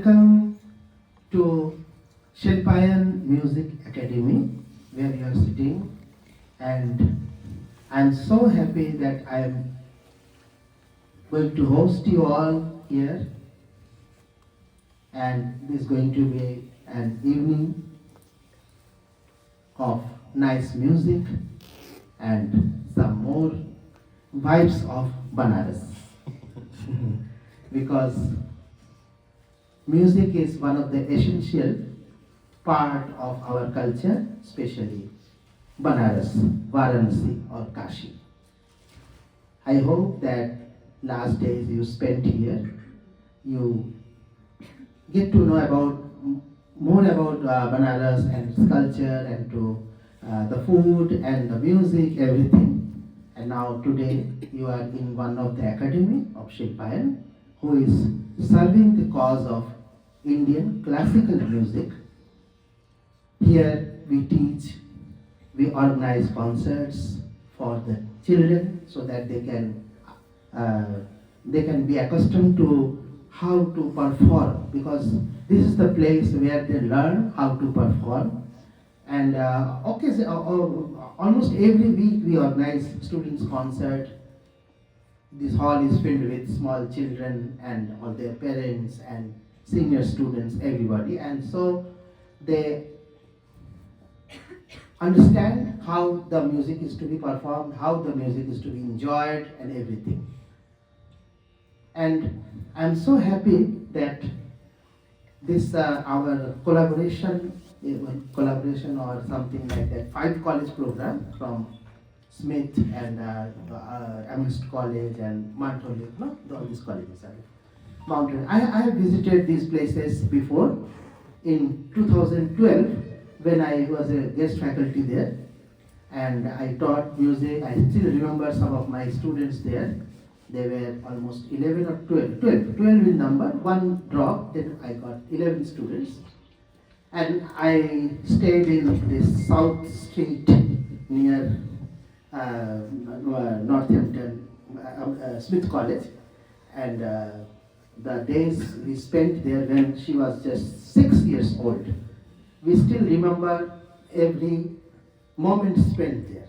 Welcome to Shilpayan Music Academy, where you are sitting, and I'm so happy that I am going to host you all here, and this is going to be an evening of nice music and some more vibes of Banaras. Because music is one of the essential part of our culture, especially Banaras, Varanasi or Kashi. I hope that last days you spent here, you get to know about more about Banaras and its culture and to the food and the music, everything. And now today you are in one of the academy of Shilpayan, who is serving the cause of Indian classical music. Here we teach, we organize concerts for the children so that uh, they can be accustomed to how to perform, because this is the place where they learn how to perform. And almost every week we organize students concert. This hall is filled with small children and all their parents and senior students, everybody, and so they understand how the music is to be performed, how the music is to be enjoyed, and everything. And I'm so happy that this our collaboration or something like that, 5 college program from Smith and Amherst College and Montreal, no, all these colleges are mountain. I have visited these places before in 2012 when I was a guest faculty there, and I taught music. I still remember some of my students there. They were almost 11 or 12 in number, one drop, then I got 11 students. And I stayed in this South Street near Northampton, Smith College, and the days we spent there when she was just 6 years old, we still remember every moment spent there,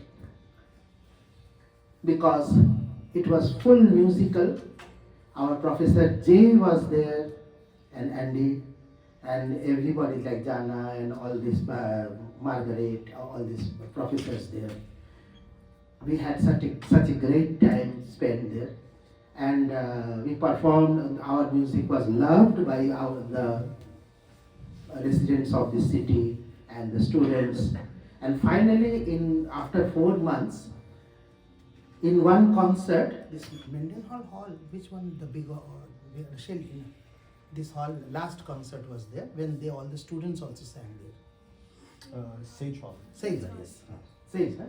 because it was full musical. Our professor Jay was there, and Andy, and everybody like Jana and all this, Margaret, all these professors there. We had such a great time spent there, and we performed. Our music was loved by the residents of the city and the students. And finally, in after 4 months, in one concert, this Mendenhall Hall, which one, the big Shell, this hall, last concert was there when all the students also sang there. Sage Hall. Sage, yes. Sage, huh?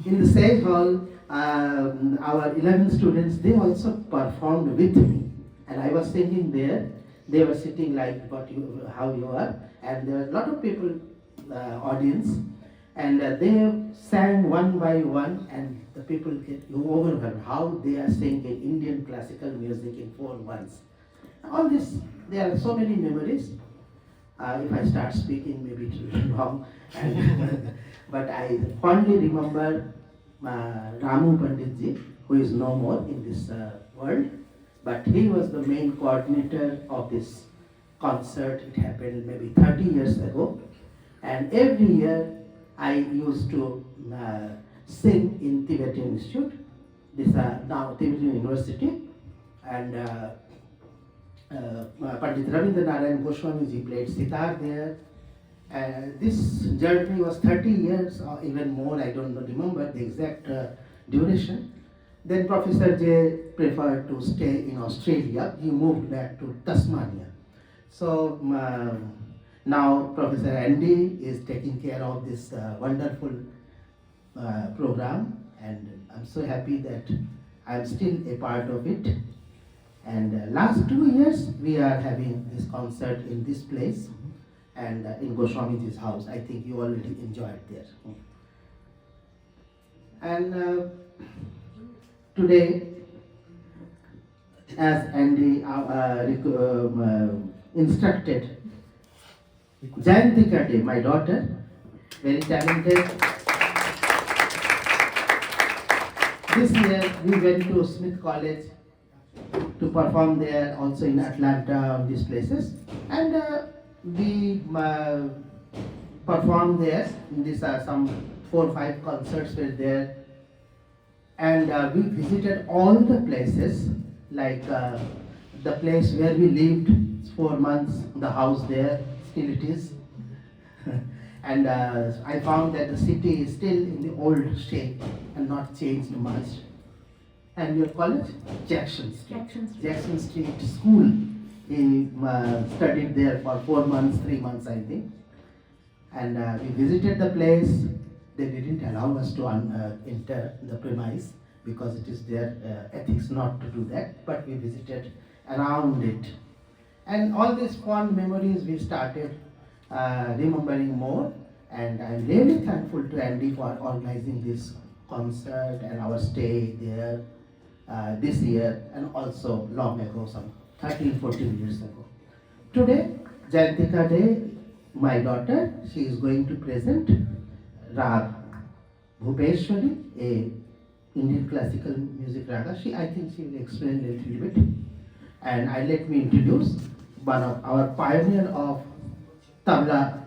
In the Sage Hall, our 11 students, they also performed with me. And I was singing there. They were sitting like how you are. And there were a lot of people, audience. And they sang one by one, and the people get overwhelmed how they are singing Indian classical music in 4 months. All this, there are so many memories. If I start speaking, maybe it will be long. And, but I fondly remember Ramu Panditji, who is no more in this world. But he was the main coordinator of this concert. It happened maybe 30 years ago. And every year I used to sing in Tibetan Institute. This now Tibetan University. And Pandit Ravindra Narayan Goswami ji played sitar there. This journey was 30 years or even more. I don't remember the exact duration. Then Professor J preferred to stay in Australia. He moved back to Tasmania. So now Professor Andy is taking care of this wonderful program, and I'm so happy that I'm still a part of it. And last 2 years we are having this concert in this place and in Goswamiji's house. I think you already enjoyed there. And today, as Andy instructed Jayantika Day, my daughter, very talented. This year we went to Smith College to perform there, also in Atlanta, these places, and we performed there. These are some 4 or 5 concerts were there, and we visited all the places, like the place where we lived 4 months, the house there, still it is. And I found that the city is still in the old shape and not changed much. And your college? Jackson Street. Jackson Street School. He studied there for 4 months, 3 months, I think. And we visited the place. They didn't allow us to enter the premise because it is their ethics not to do that. But we visited around it. And all these fond memories we started remembering more. And I'm really thankful to Andy for organizing this concert and our stay there this year and also long ago, some 13, 14 years ago. Today, Jayantika Day, my daughter, she is going to present Rag Bhupeshwari, a Indian classical music raga. I think she will explain a little bit. And let me introduce one of our pioneer of tabla.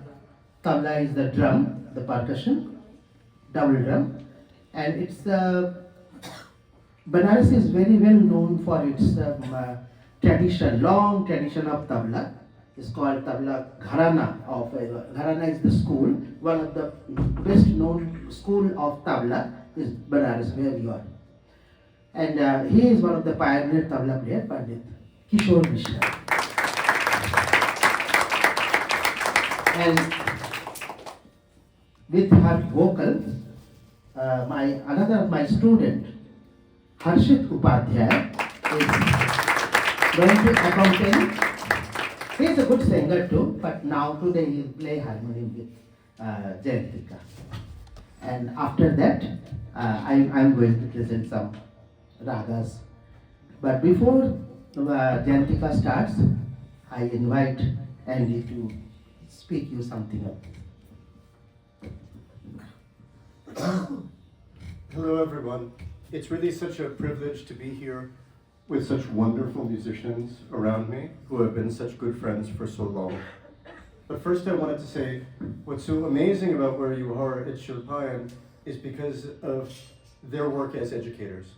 Tabla is the drum, the percussion, double drum, and it's Banaras is very well known for its tradition, long tradition of tabla. It's called tabla gharana. Gharana is the school. One of the best known school of tabla is Banaras, where you are. And he is one of the pioneer tabla player, Pandit Kishore Mishra. And with her vocals, another of my student, Harshit Upadhyay, is going to accompany. He is a good singer too, but now today he will play harmonium with Jayantika. And after that, I am going to present some ragas. But before Jayantika starts, I invite Andy to speak you something up. Hello everyone. It's really such a privilege to be here with such wonderful musicians around me who have been such good friends for so long. But first I wanted to say what's so amazing about where you are at Shilpayan is because of their work as educators.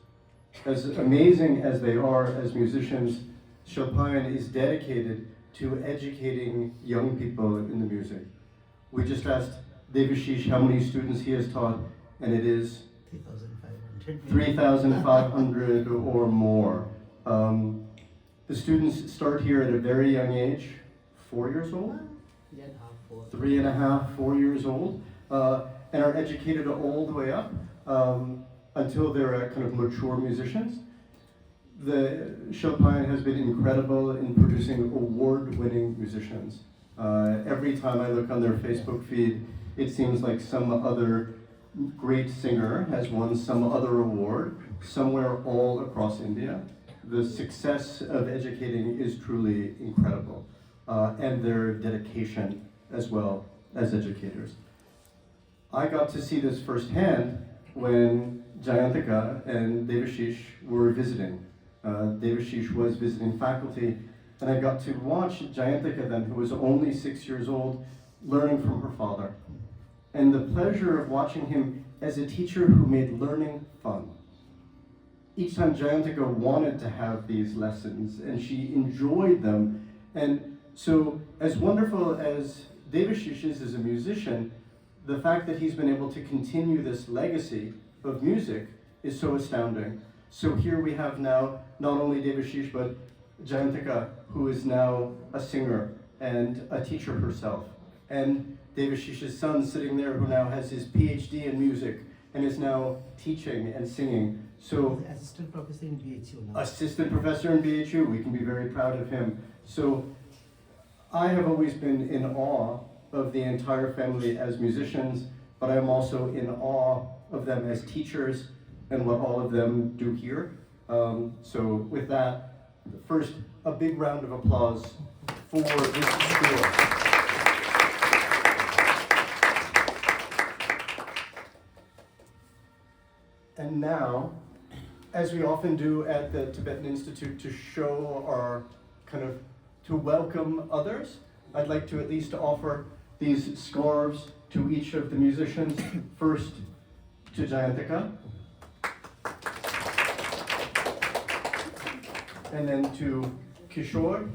As amazing as they are as musicians, Shilpayan is dedicated to educating young people in the music. We just asked Devashish how many students he has taught, and it is 3,500 or more. The students start here at a very young age, 4 years old? 3.5, 4 years old, and are educated all the way up until they're kind of mature musicians. The Shilpayan has been incredible in producing award-winning musicians. Every time I look on their Facebook feed, it seems like some other great singer has won some other award somewhere all across India. The success of educating is truly incredible, and their dedication as well as educators. I got to see this firsthand when Jayantika and Devashish were visiting. Devashish was visiting faculty, and I got to watch Jayantika then, who was only 6 years old, learning from her father. And the pleasure of watching him as a teacher who made learning fun. Each time Jayantika wanted to have these lessons, and she enjoyed them. And so, as wonderful as Devashish is as a musician, the fact that he's been able to continue this legacy of music is so astounding. So here we have now not only Devashish, but Jayantika, who is now a singer and a teacher herself. And Devashish's son sitting there, who now has his PhD in music and is now teaching and singing. So, Assistant Professor in BHU now. Assistant Professor in BHU, we can be very proud of him. So I have always been in awe of the entire family as musicians, but I'm also in awe of them as teachers and what all of them do here. So with that, first, a big round of applause for this score. And now, as we often do at the Tibetan Institute to show our to welcome others, I'd like to at least offer these scarves to each of the musicians. First to Jayantika, and then to Kishore,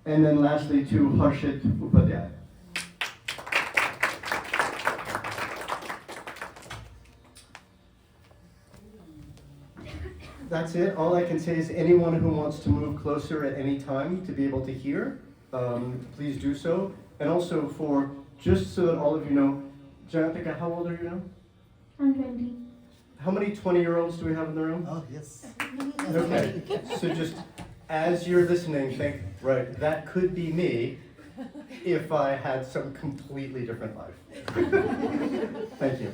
and then lastly to Harshit Upadhyay. That's it. All I can say is anyone who wants to move closer at any time to be able to hear, please do so. And also just so that all of you know, Jayantika, how old are you now? I'm 20. How many 20-year-olds do we have in the room? Oh, yes. Okay, so just as you're listening, think, right, that could be me if I had some completely different life. Thank you.